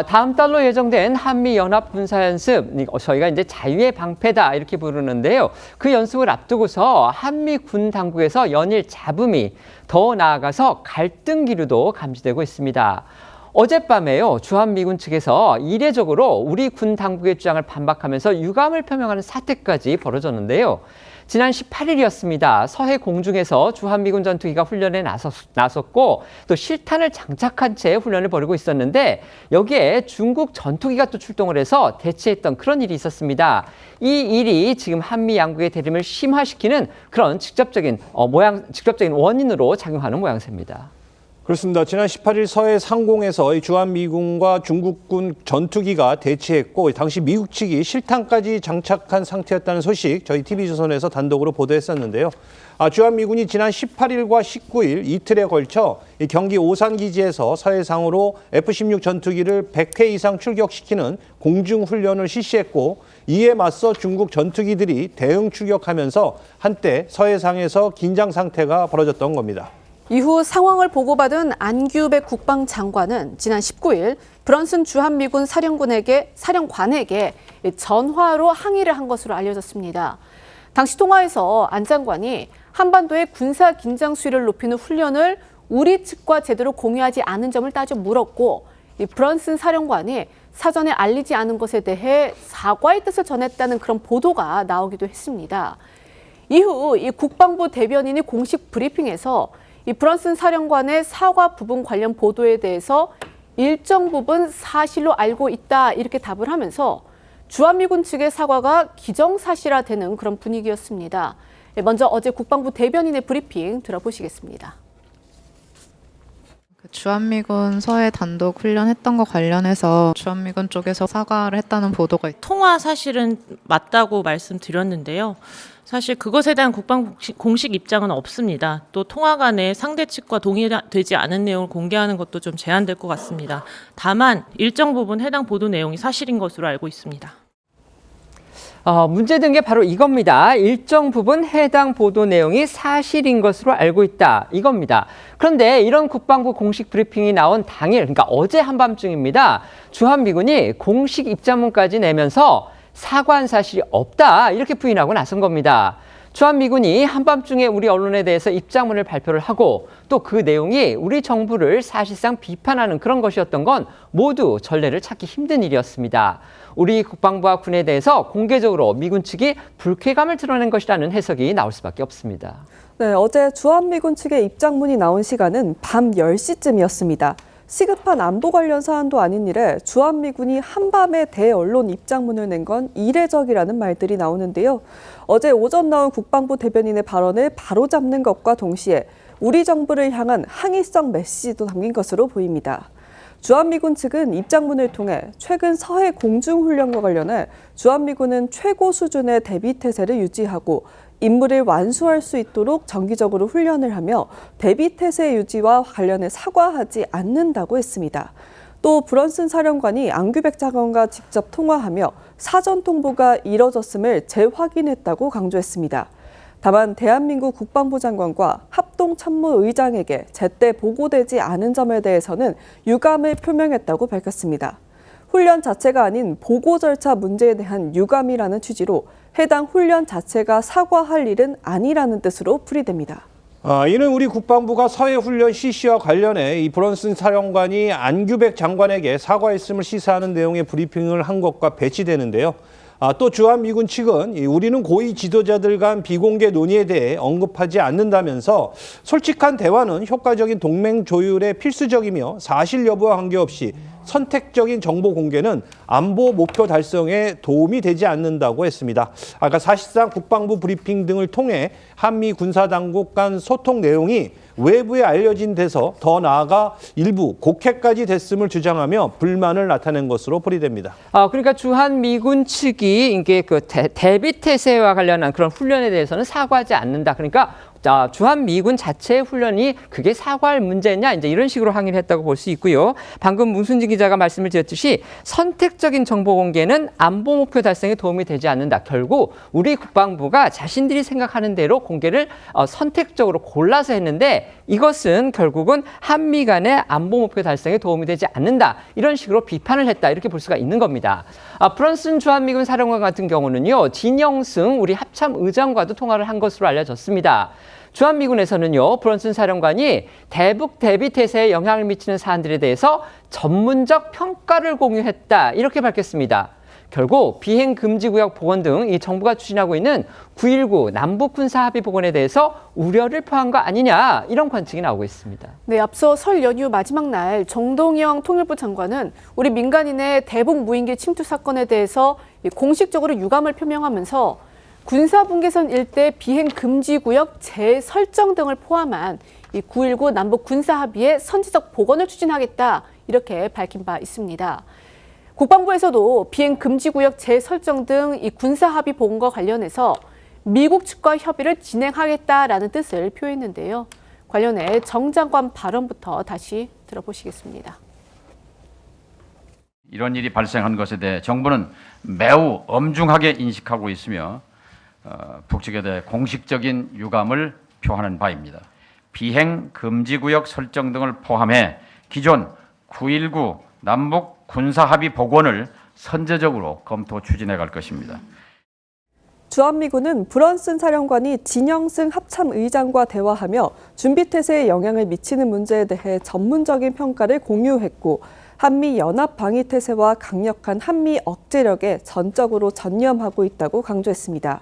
다음 달로 예정된 한미연합 군사연습, 저희가 이제 자유의 방패다 이렇게 부르는데요. 그 연습을 앞두고서 한미 군 당국에서 연일 잡음이, 더 나아가서 갈등 기류도 감지되고 있습니다. 어젯밤에요, 주한미군 측에서 이례적으로 우리 군 당국의 주장을 반박하면서 유감을 표명하는 사태까지 벌어졌는데요. 지난 18일이었습니다. 서해 공중에서 주한미군 전투기가 훈련에 나섰고 또 실탄을 장착한 채 훈련을 벌이고 있었는데 여기에 중국 전투기가 또 출동을 해서 대치했던 그런 일이 있었습니다. 이 일이 지금 한미 양국의 대립을 심화시키는 그런 직접적인 원인으로 작용하는 모양새입니다. 그렇습니다. 지난 18일 서해 상공에서 이 주한미군과 중국군 전투기가 대치했고 당시 미국 측이 실탄까지 장착한 상태였다는 소식 저희 TV조선에서 단독으로 보도했었는데요. 주한미군이 지난 18일과 19일 이틀에 걸쳐 이 경기 오산기지에서 서해상으로 F-16 전투기를 100회 이상 출격시키는 공중훈련을 실시했고 이에 맞서 중국 전투기들이 대응 출격하면서 한때 서해상에서 긴장 상태가 벌어졌던 겁니다. 이후 상황을 보고받은 안규백 국방장관은 지난 19일 브런슨 주한미군 사령관에게 전화로 항의를 한 것으로 알려졌습니다. 당시 통화에서 안 장관이 한반도의 군사 긴장 수위를 높이는 훈련을 우리 측과 제대로 공유하지 않은 점을 따져 물었고, 이 브런슨 사령관이 사전에 알리지 않은 것에 대해 사과의 뜻을 전했다는 그런 보도가 나오기도 했습니다. 이후 이 국방부 대변인이 공식 브리핑에서 이 브런슨 사령관의 사과 부분 관련 보도에 대해서 일정 부분 사실로 알고 있다 이렇게 답을 하면서 주한미군 측의 사과가 기정사실화되는 그런 분위기였습니다. 먼저 어제 국방부 대변인의 브리핑 들어보시겠습니다. 주한미군 서해 단독 훈련했던 거 관련해서 주한미군 쪽에서 사과를 했다는 보도가 있다. 통화 사실은 맞다고 말씀드렸는데요. 사실 그것에 대한 국방 공식 입장은 없습니다. 또 통화 간에 상대 측과 동의되지 않은 내용을 공개하는 것도 좀 제한될 것 같습니다. 다만 일정 부분 해당 보도 내용이 사실인 것으로 알고 있습니다. 문제된 게 바로 이겁니다. 일정 부분 해당 보도 내용이 사실인 것으로 알고 있다. 이겁니다. 그런데 이런 국방부 공식 브리핑이 나온 당일, 그러니까 어제 한밤중입니다. 주한미군이 공식 입장문까지 내면서 사과한 사실이 없다. 이렇게 부인하고 나선 겁니다. 주한미군이 한밤중에 우리 언론에 대해서 입장문을 발표를 하고 또 그 내용이 우리 정부를 사실상 비판하는 그런 것이었던 건 모두 전례를 찾기 힘든 일이었습니다. 우리 국방부와 군에 대해서 공개적으로 미군 측이 불쾌감을 드러낸 것이라는 해석이 나올 수밖에 없습니다. 네, 어제 주한미군 측의 입장문이 나온 시간은 밤 10시쯤이었습니다. 시급한 안보 관련 사안도 아닌 일에 주한미군이 한밤에 대언론 입장문을 낸 건 이례적이라는 말들이 나오는데요. 어제 오전 나온 국방부 대변인의 발언을 바로잡는 것과 동시에 우리 정부를 향한 항의성 메시지도 담긴 것으로 보입니다. 주한미군 측은 입장문을 통해 최근 서해 공중훈련과 관련해 주한미군은 최고 수준의 대비태세를 유지하고 임무를 완수할 수 있도록 정기적으로 훈련을 하며 대비태세 유지와 관련해 사과하지 않는다고 했습니다. 또 브런슨 사령관이 안규백 장관과 직접 통화하며 사전 통보가 이뤄졌음을 재확인했다고 강조했습니다. 다만 대한민국 국방부 장관과 합동참모의장에게 제때 보고되지 않은 점에 대해서는 유감을 표명했다고 밝혔습니다. 훈련 자체가 아닌 보고 절차 문제에 대한 유감이라는 취지로 해당 훈련 자체가 사과할 일은 아니라는 뜻으로 풀이됩니다. 이는 우리 국방부가 서해 훈련 실시와 관련해 이 브런슨 사령관이 안규백 장관에게 사과했음을 시사하는 내용의 브리핑을 한 것과 배치되는데요. 또 주한미군 측은 우리는 고위 지도자들 간 비공개 논의에 대해 언급하지 않는다면서 솔직한 대화는 효과적인 동맹 조율에 필수적이며 사실 여부와 관계없이 선택적인 정보 공개는 안보 목표 달성에 도움이 되지 않는다고 했습니다. 아까 사실상 국방부 브리핑 등을 통해 한미 군사당국 간 소통 내용이 외부에 알려진 데서 더 나아가 일부 곡해까지 됐음을 주장하며 불만을 나타낸 것으로 풀이됩니다. 그러니까 주한미군 측이 이게 대비태세와 관련한 그런 훈련에 대해서는 사과하지 않는다. 그러니까 주한미군 자체의 훈련이 그게 사과할 문제냐 이제 이런 식으로 항의를 했다고 볼 수 있고요. 방금 문순지 기자가 말씀을 드렸듯이 선택적인 정보 공개는 안보 목표 달성에 도움이 되지 않는다. 결국 우리 국방부가 자신들이 생각하는 대로 공개를 선택적으로 골라서 했는데 이것은 결국은 한미 간의 안보 목표 달성에 도움이 되지 않는다. 이런 식으로 비판을 했다. 이렇게 볼 수가 있는 겁니다. 브런슨 주한미군 사령관 같은 경우는요. 진영승 우리 합참 의장과도 통화를 한 것으로 알려졌습니다. 주한미군에서는요. 브런슨 사령관이 대북 대비 태세에 영향을 미치는 사안들에 대해서 전문적 평가를 공유했다. 이렇게 밝혔습니다. 결국 비행금지구역 복원 등 이 정부가 추진하고 있는 9.19 남북군사합의 복원에 대해서 우려를 표한 거 아니냐 이런 관측이 나오고 있습니다. 네, 앞서 설 연휴 마지막 날 정동영 통일부 장관은 우리 민간인의 대북 무인기 침투 사건에 대해서 공식적으로 유감을 표명하면서 군사분계선 일대 비행금지구역 재설정 등을 포함한 이 9.19 남북군사합의의 선제적 복원을 추진하겠다 이렇게 밝힌 바 있습니다. 국방부에서도 비행금지구역 재설정 등 이 군사합의 복원과 관련해서 미국 측과 협의를 진행하겠다라는 뜻을 표했는데요. 관련해 정 장관 발언부터 다시 들어보시겠습니다. 이런 일이 발생한 것에 대해 정부는 매우 엄중하게 인식하고 있으며 북측에 대해 공식적인 유감을 표하는 바입니다. 비행금지구역 설정 등을 포함해 기존 9.19 남북 군사합의 복원을 선제적으로 검토 추진해 갈 것입니다. 주한미군은 브런슨 사령관이 진영승 합참의장과 대화하며 준비태세에 영향을 미치는 문제에 대해 전문적인 평가를 공유했고 한미 연합 방위 태세와 강력한 한미 억제력에 전적으로 전념하고 있다고 강조했습니다.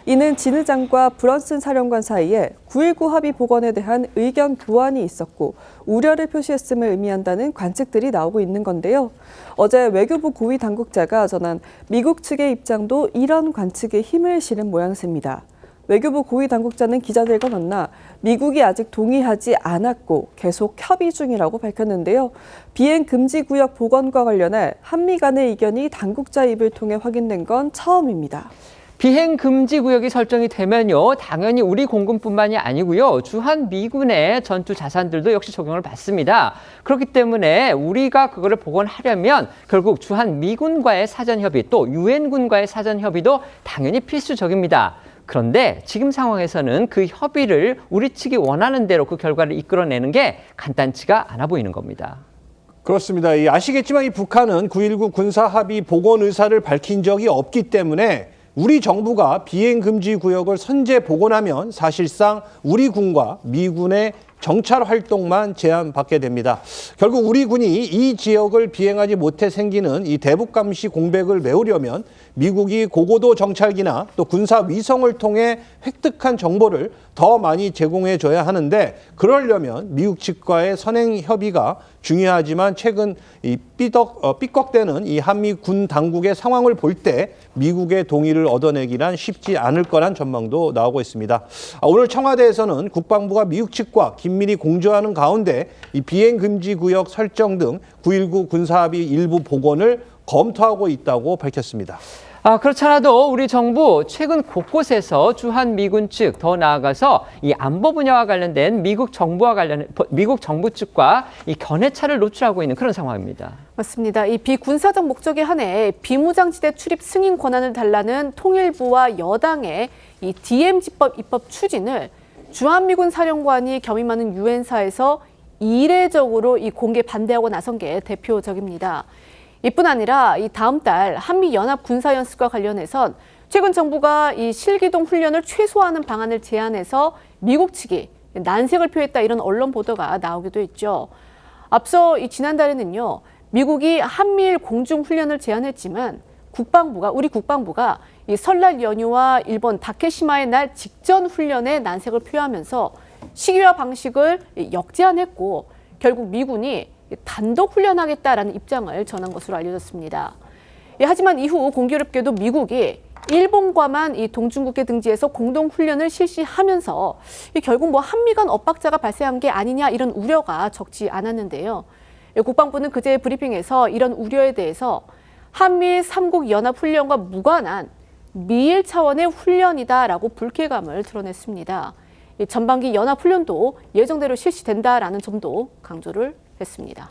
이는 진 의장과 브런슨 사령관 사이에 9.19 합의 복원에 대한 의견 교환이 있었고 우려를 표시했음을 의미한다는 관측들이 나오고 있는 건데요. 어제 외교부 고위 당국자가 전한 미국 측의 입장도 이런 관측에 힘을 실은 모양새입니다. 외교부 고위 당국자는 기자들과 만나 미국이 아직 동의하지 않았고 계속 협의 중이라고 밝혔는데요. 비행 금지 구역 복원과 관련해 한미 간의 의견이 당국자 입을 통해 확인된 건 처음입니다. 비행 금지 구역이 설정이 되면요. 당연히 우리 공군뿐만이 아니고요. 주한미군의 전투 자산들도 역시 적용을 받습니다. 그렇기 때문에 우리가 그거를 복원하려면 결국 주한미군과의 사전 협의 또 유엔군과의 사전 협의도 당연히 필수적입니다. 그런데 지금 상황에서는 그 협의를 우리 측이 원하는 대로 그 결과를 이끌어내는 게 간단치가 않아 보이는 겁니다. 그렇습니다. 아시겠지만 이 북한은 9.19 군사합의 복원 의사를 밝힌 적이 없기 때문에 우리 정부가 비행금지 구역을 선제 복원하면 사실상 우리 군과 미군의 정찰 활동만 제한받게 됩니다. 결국 우리 군이 이 지역을 비행하지 못해 생기는 이 대북 감시 공백을 메우려면 미국이 고고도 정찰기나 또 군사 위성을 통해 획득한 정보를 더 많이 제공해 줘야 하는데 그러려면 미국 측과의 선행 협의가 중요하지만 최근 이 삐걱대는 이 한미 군 당국의 상황을 볼 때 미국의 동의를 얻어내기란 쉽지 않을 거란 전망도 나오고 있습니다. 오늘 청와대에서는 국방부가 미국 측과 긴밀히 공조하는 가운데 이 비행 금지 구역 설정 등 9.19 군사합의 일부 복원을 검토하고 있다고 밝혔습니다. 그렇지 않아도 우리 정부 최근 곳곳에서 주한미군 측 더 나아가서 이 안보 분야와 관련된 미국 정부 측과 이 견해차를 노출하고 있는 그런 상황입니다. 맞습니다. 이 비군사적 목적에 한해 비무장지대 출입 승인 권한을 달라는 통일부와 여당의 이 DMZ법 입법 추진을 주한미군 사령관이 겸임하는 유엔사에서 이례적으로 이 공개 반대하고 나선 게 대표적입니다. 이뿐 아니라 이 다음 달 한미 연합 군사 연습과 관련해선 최근 정부가 이 실기동 훈련을 최소화하는 방안을 제안해서 미국 측이 난색을 표했다 이런 언론 보도가 나오기도 했죠. 앞서 이 지난달에는요. 미국이 한미일 공중 훈련을 제안했지만 우리 국방부가 이 설날 연휴와 일본 다케시마의 날 직전 훈련에 난색을 표하면서 시기와 방식을 역제안했고 결국 미군이 단독 훈련하겠다라는 입장을 전한 것으로 알려졌습니다. 하지만 이후 공교롭게도 미국이 일본과만 이 동중국해 등지에서 공동 훈련을 실시하면서 결국 한미 간 엇박자가 발생한 게 아니냐 이런 우려가 적지 않았는데요. 국방부는 그제 브리핑에서 이런 우려에 대해서 한미일 3국 연합 훈련과 무관한 미일 차원의 훈련이다라고 불쾌감을 드러냈습니다. 이 전반기 연합훈련도 예정대로 실시된다라는 점도 강조를 했습니다.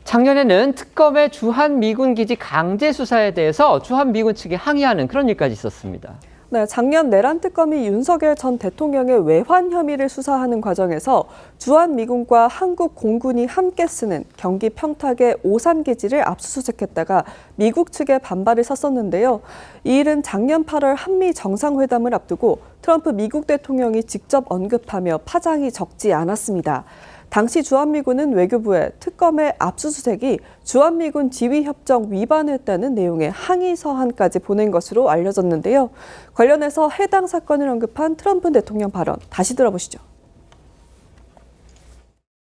작년에는 특검의 주한미군 기지 강제 수사에 대해서 주한미군 측이 항의하는 그런 일까지 있었습니다. 네, 작년 내란 특검이 윤석열 전 대통령의 외환 혐의를 수사하는 과정에서 주한미군과 한국 공군이 함께 쓰는 경기 평택의 오산기지를 압수수색했다가 미국 측에 반발을 샀었는데요. 이 일은 작년 8월 한미 정상회담을 앞두고 트럼프 미국 대통령이 직접 언급하며 파장이 적지 않았습니다. 당시 주한미군은 외교부에 특검의 압수수색이 주한미군 지휘협정 위반했다는 내용의 항의 서한까지 보낸 것으로 알려졌는데요. 관련해서 해당 사건을 언급한 트럼프 대통령 발언 다시 들어보시죠.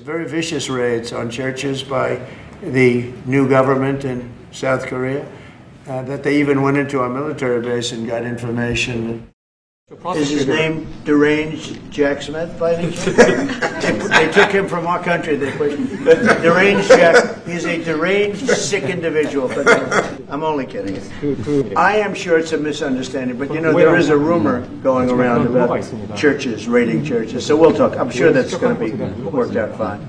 Very vicious raids on churches by the new government in South Korea. That they even went into our military base and got information. Is his name Deranged Jack Smith by any chance? They took him from our country. They put Deranged Jack. He's a deranged, sick individual. But I'm only kidding. I am sure it's a misunderstanding. But you know, there is a rumor going around about churches raiding churches. So we'll talk. I'm sure that's going to be worked out fine.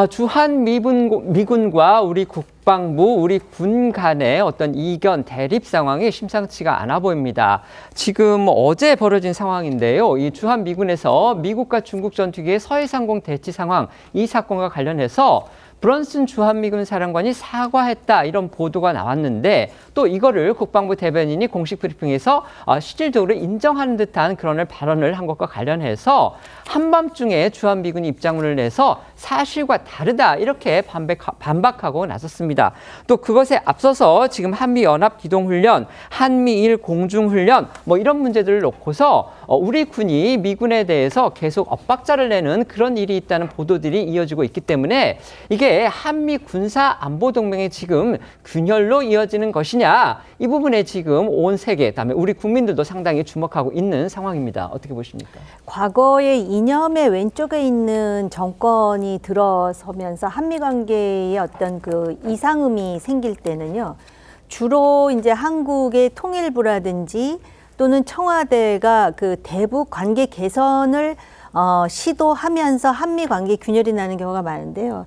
주한미군과 우리 국방부, 우리 군 간의 어떤 이견, 대립 상황이 심상치가 않아 보입니다. 지금 어제 벌어진 상황인데요. 이 주한미군에서 미국과 중국 전투기의 서해상공 대치 상황, 이 사건과 관련해서 브런슨 주한미군 사령관이 사과했다 이런 보도가 나왔는데 또 이거를 국방부 대변인이 공식 브리핑에서 실질적으로 인정하는 듯한 그런 발언을 한 것과 관련해서 한밤중에 주한미군이 입장문을 내서 사실과 다르다 이렇게 반박하고 나섰습니다. 또 그것에 앞서서 지금 한미연합기동훈련, 한미일 공중훈련 뭐 이런 문제들을 놓고서 우리 군이 미군에 대해서 계속 엇박자를 내는 그런 일이 있다는 보도들이 이어지고 있기 때문에 이게 한미 군사 안보 동맹의 지금 균열로 이어지는 것이냐 이 부분에 지금 온 세계 그다음에 우리 국민들도 상당히 주목하고 있는 상황입니다. 어떻게 보십니까? 과거의 이념의 왼쪽에 있는 정권이 들어서면서 한미 관계에 어떤 그 이상음이 생길 때는요. 주로 이제 한국의 통일부라든지 또는 청와대가 그 대북 관계 개선을 시도하면서 한미 관계 균열이 나는 경우가 많은데요.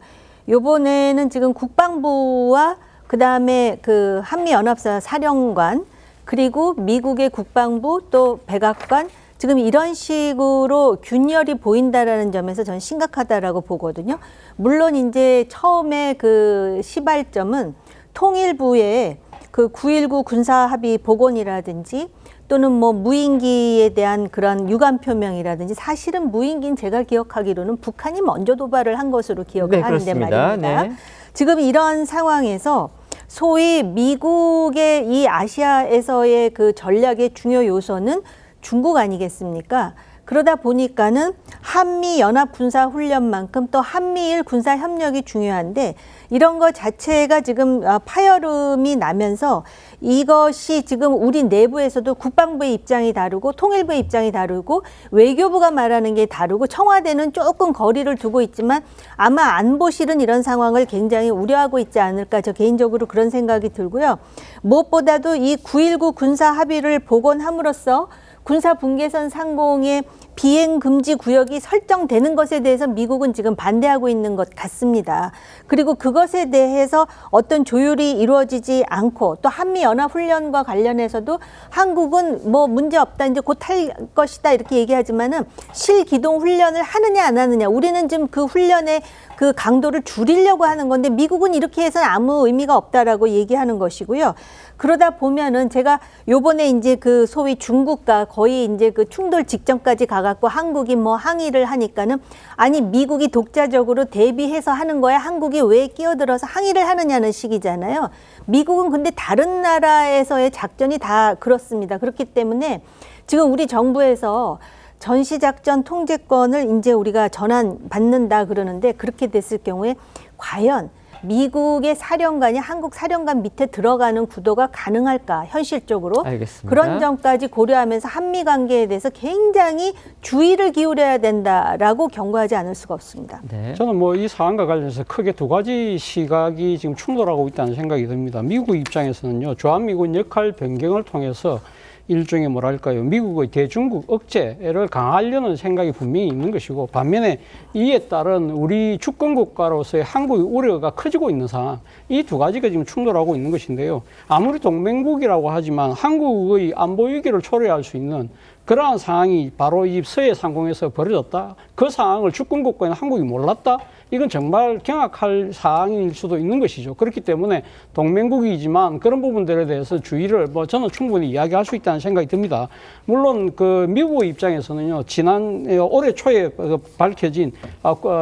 요번에는 지금 국방부와 그다음에 그 한미연합사 사령관 그리고 미국의 국방부 또 백악관 지금 이런 식으로 균열이 보인다라는 점에서 저는 심각하다라고 보거든요. 물론 이제 처음에 그 시발점은 통일부의 그 9.19 군사합의 복원이라든지 또는 뭐 무인기에 대한 그런 유감 표명이라든지 사실은 무인기는 제가 기억하기로는 북한이 먼저 도발을 한 것으로 기억을 하는데 말입니다. 네. 지금 이런 상황에서 소위 미국의 이 아시아에서의 그 전략의 중요 요소는 중국 아니겠습니까? 그러다 보니까는 한미 연합 군사 훈련만큼 또 한미일 군사 협력이 중요한데 이런 것 자체가 지금 파열음이 나면서 이것이 지금 우리 내부에서도 국방부의 입장이 다르고 통일부의 입장이 다르고 외교부가 말하는 게 다르고 청와대는 조금 거리를 두고 있지만 아마 안보실은 이런 상황을 굉장히 우려하고 있지 않을까 저 개인적으로 그런 생각이 들고요. 무엇보다도 이 9.19 군사 합의를 복원함으로써 군사 분계선 상공의 비행 금지 구역이 설정되는 것에 대해서 미국은 지금 반대하고 있는 것 같습니다. 그리고 그것에 대해서 어떤 조율이 이루어지지 않고 또 한미 연합 훈련과 관련해서도 한국은 뭐 문제 없다 이제 곧 할 것이다 이렇게 얘기하지만은 실기동 훈련을 하느냐 안 하느냐 우리는 지금 그 훈련의 그 강도를 줄이려고 하는 건데 미국은 이렇게 해서는 아무 의미가 없다라고 얘기하는 것이고요. 그러다 보면은 제가 요번에 이제 그 소위 중국과 거의 이제 그 충돌 직전까지 가갖고 한국이 뭐 항의를 하니까는 아니 미국이 독자적으로 대비해서 하는 거야 한국이 왜 끼어들어서 항의를 하느냐는 식이잖아요. 미국은 근데 다른 나라에서의 작전이 다 그렇습니다. 그렇기 때문에 지금 우리 정부에서 전시작전 통제권을 이제 우리가 전환받는다 그러는데 그렇게 됐을 경우에 과연 미국의 사령관이 한국 사령관 밑에 들어가는 구도가 가능할까 현실적으로 알겠습니다. 그런 점까지 고려하면서 한미 관계에 대해서 굉장히 주의를 기울여야 된다라고 경고하지 않을 수가 없습니다. 네. 저는 뭐 이 사안과 관련해서 크게 두 가지 시각이 지금 충돌하고 있다는 생각이 듭니다. 미국 입장에서는요, 주한미군 역할 변경을 통해서 일종의 뭐랄까요, 미국의 대중국 억제를 강화하려는 생각이 분명히 있는 것이고, 반면에 이에 따른 우리 주권 국가로서의 한국의 우려가 커지고 있는 상황, 이 두 가지가 지금 충돌하고 있는 것인데요. 아무리 동맹국이라고 하지만 한국의 안보 위기를 초래할 수 있는 그러한 상황이 바로 이 서해 상공에서 벌어졌다. 그 상황을 주권 국가인 한국이 몰랐다. 이건 정말 경악할 사항일 수도 있는 것이죠. 그렇기 때문에 동맹국이지만 그런 부분들에 대해서 주의를 저는 충분히 이야기할 수 있다는 생각이 듭니다. 물론 그 미국의 입장에서는요, 지난 올해 초에 밝혀진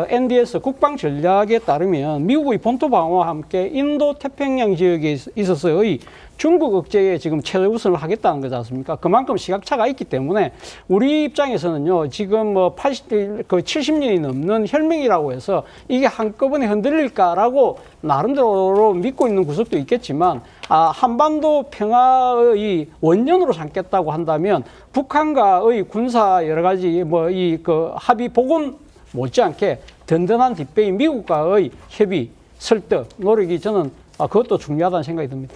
NDS 국방 전략에 따르면 미국의 본토 방어와 함께 인도 태평양 지역에 있어서의 중국 억제에 지금 최우선을 하겠다는 거지 않습니까? 그만큼 시각차가 있기 때문에 우리 입장에서는요, 지금 70년이 넘는 혈맹이라고 해서 이게 한꺼번에 흔들릴까라고 나름대로 믿고 있는 구석도 있겠지만, 한반도 평화의 원년으로 삼겠다고 한다면 북한과의 군사 여러 가지 합의 복원 못지않게 든든한 뒷배인 미국과의 협의, 설득, 노력이 저는 그것도 중요하다는 생각이 듭니다.